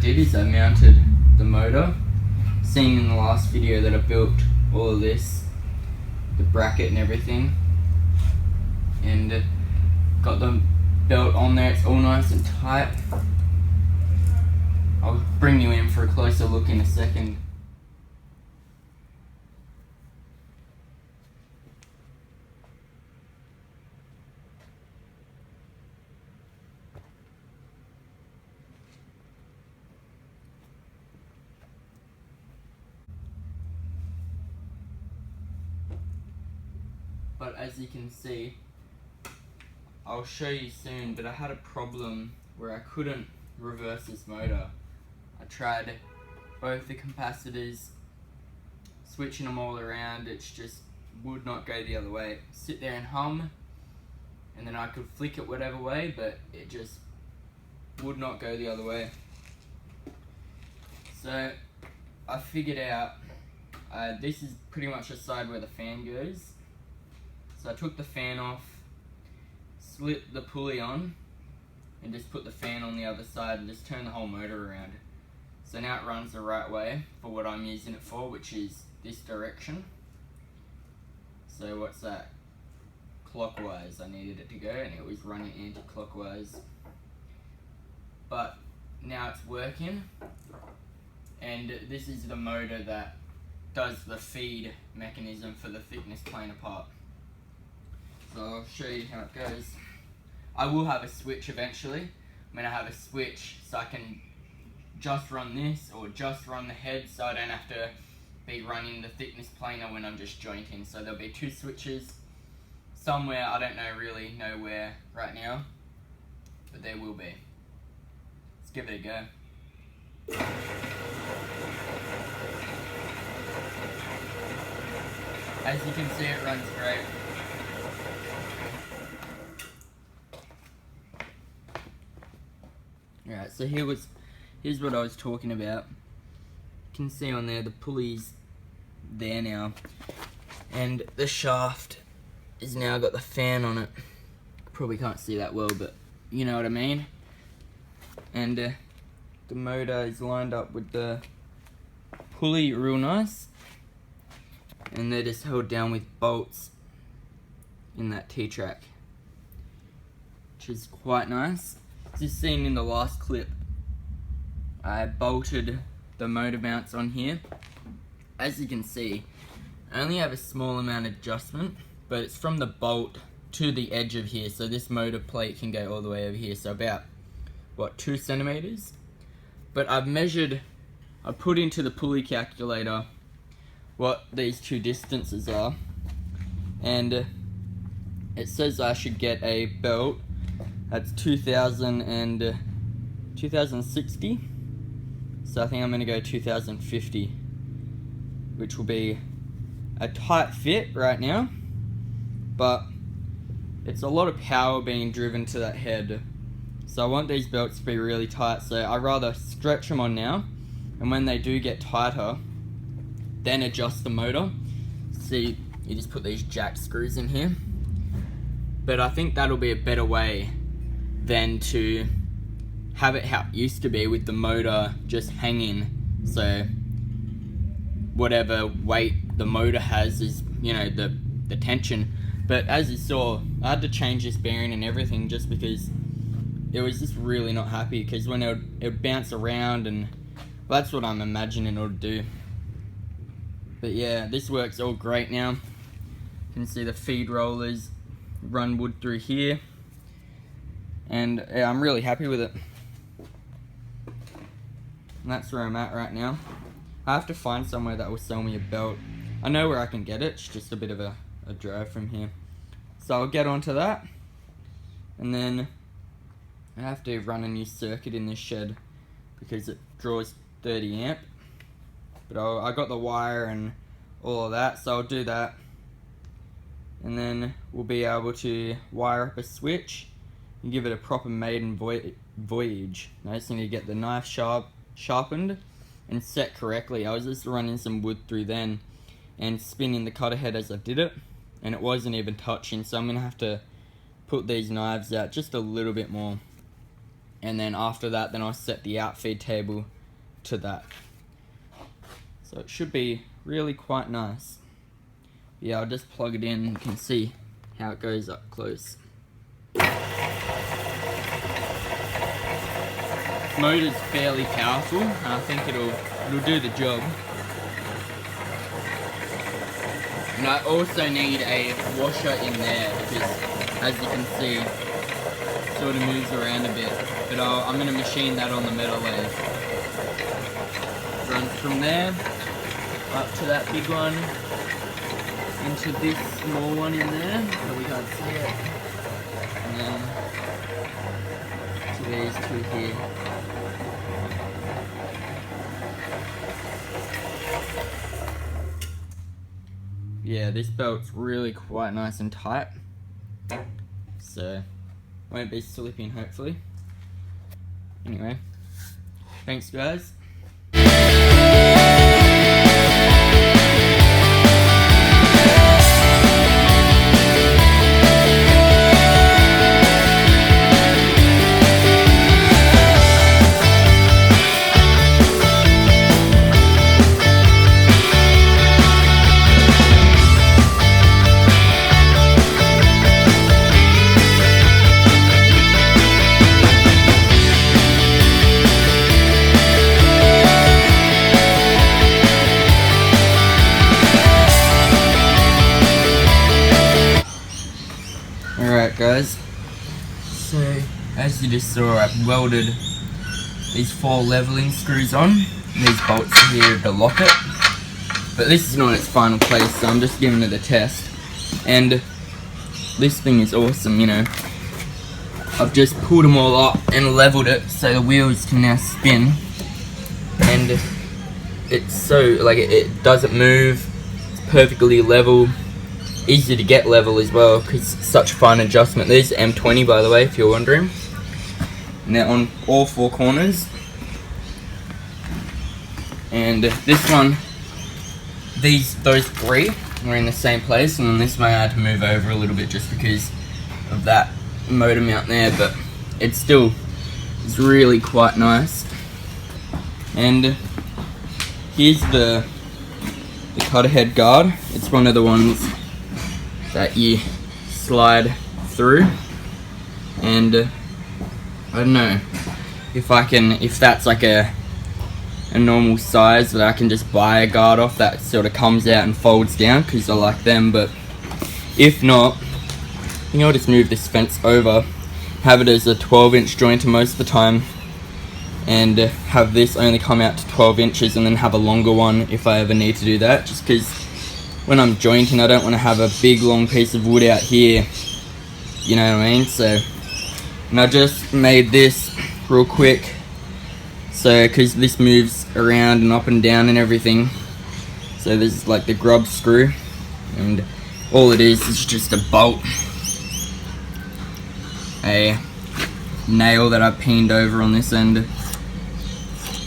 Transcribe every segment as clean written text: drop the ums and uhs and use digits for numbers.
did is I mounted the motor. Seen in the last video that I built all of this, the bracket and everything, and got the belt on there. It's all nice and tight. I'll bring you in for a closer look in a second. But as you can see, I'll show you soon, but I had a problem where I couldn't reverse this motor. I tried both the capacitors, switching them all around, it just would not go the other way. Sit there and hum, and then I could flick it whatever way, but it just would not go the other way. So I figured out, this is pretty much the side where the fan goes. So I took the fan off, slid the pulley on, and just put the fan on the other side and just turn the whole motor around. So now it runs the right way for what I'm using it for, which is this direction. So what's that? Clockwise I needed it to go, and it was running anti-clockwise. But now it's working, and this is the motor that does the feed mechanism for the thickness planer part. So I'll show you how it goes. I will have a switch eventually. I'm going to have a switch so I can just run this or just run the head, so I don't have to be running the thickness planer when I'm just jointing. So there'll be two switches somewhere, I don't really know where right now, but there will be. Let's give it a go. As you can see, it runs great. Alright, so here's what I was talking about. You can see on there the pulley's there now, and the shaft is now got the fan on it. Probably can't see that well, but you know what I mean. And the motor is lined up with the pulley real nice, and they're just held down with bolts in that T-track, which is quite nice. Just seen in the last clip, I bolted the motor mounts on here. As you can see, I only have a small amount of adjustment, but it's from the bolt to the edge of here, so this motor plate can go all the way over here, so about, what, 2 centimeters? But I've measured, I put into the pulley calculator what these two distances are, and it says I should get a belt that's 2060, so I think I'm going to go 2050, which will be a tight fit right now, but it's a lot of power being driven to that head, so I want these belts to be really tight, so I rather stretch them on now, and when they do get tighter, then adjust the motor. See, you just put these jack screws in here, but I think that'll be a better way than to have it how it used to be with the motor just hanging, so whatever weight the motor has is, you know, the tension. But as you saw, I had to change this bearing and everything just because it was just really not happy, because when it would bounce around, and well, that's what I'm imagining it'll do. But yeah, this works all great now. You can see the feed rollers run wood through here, and yeah, I'm really happy with it. And that's where I'm at right now. I have to find somewhere that will sell me a belt. I know where I can get it, it's just a bit of a drive from here. So I'll get onto that, and then I have to run a new circuit in this shed because it draws 30 amp. But I got the wire and all of that, so I'll do that. And then we'll be able to wire up a switch and give it a proper maiden voyage. I just need to get the knife sharpened and set correctly. I was just running some wood through then and spinning the cutter head as I did it, and it wasn't even touching, so I'm going to have to put these knives out just a little bit more. And then after that, then I'll set the outfeed table to that. So it should be really quite nice. Yeah, I'll just plug it in and you can see how it goes up close. This motor's fairly powerful and I think it'll do the job. And I also need a washer in there because, as you can see, it sort of moves around a bit. But I'm going to machine that on the metal lathe. Runs from there up to that big one, into this small one in there, so we can't see it, and then to these two here. Yeah, this belt's really quite nice and tight, so won't be slipping hopefully. Anyway, thanks guys. Alright guys, so as you just saw, I've welded these 4 leveling screws on, and these bolts are here to lock it, but this is not its final place, so I'm just giving it a test. And this thing is awesome, you know. I've just pulled them all up and leveled it so the wheels can now spin, and it's so, like, it doesn't move, it's perfectly level. Easy to get level as well because it's such a fine adjustment. These are M20 by the way, if you're wondering. And they're on all 4 corners. And this one, those 3 are in the same place, and then this one I had to move over a little bit just because of that motor mount there, but it's still is really quite nice. And here's the cutter head guard. It's one of the ones that you slide through, and I don't know if that's like a normal size that I can just buy a guard off that sort of comes out and folds down, because I like them. But if not, I think I'll just move this fence over, have it as a 12-inch jointer most of the time, and have this only come out to 12 inches and then have a longer one if I ever need to do that, just because when I'm jointing I don't want to have a big long piece of wood out here, you know what I mean? So, and I just made this real quick, so because this moves around and up and down and everything. So this is like the grub screw, and all it is just a bolt, a nail that I pinned over on this end,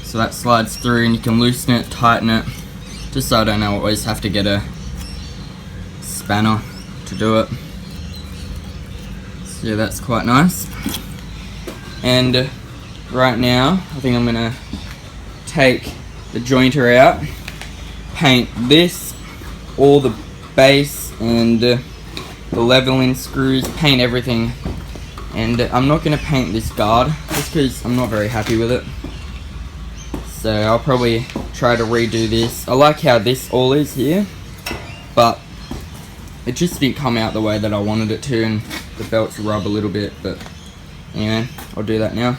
so that slides through and you can loosen it, tighten it, just so I don't always have to get a spanner to do it. So that's quite nice. And right now I think I'm gonna take the jointer out, paint this, all the base and the leveling screws, paint everything. And I'm not gonna paint this guard just because I'm not very happy with it, so I'll probably try to redo this. I like how this all is here, but it just didn't come out the way that I wanted it to, and the belts rub a little bit. But anyway, I'll do that now.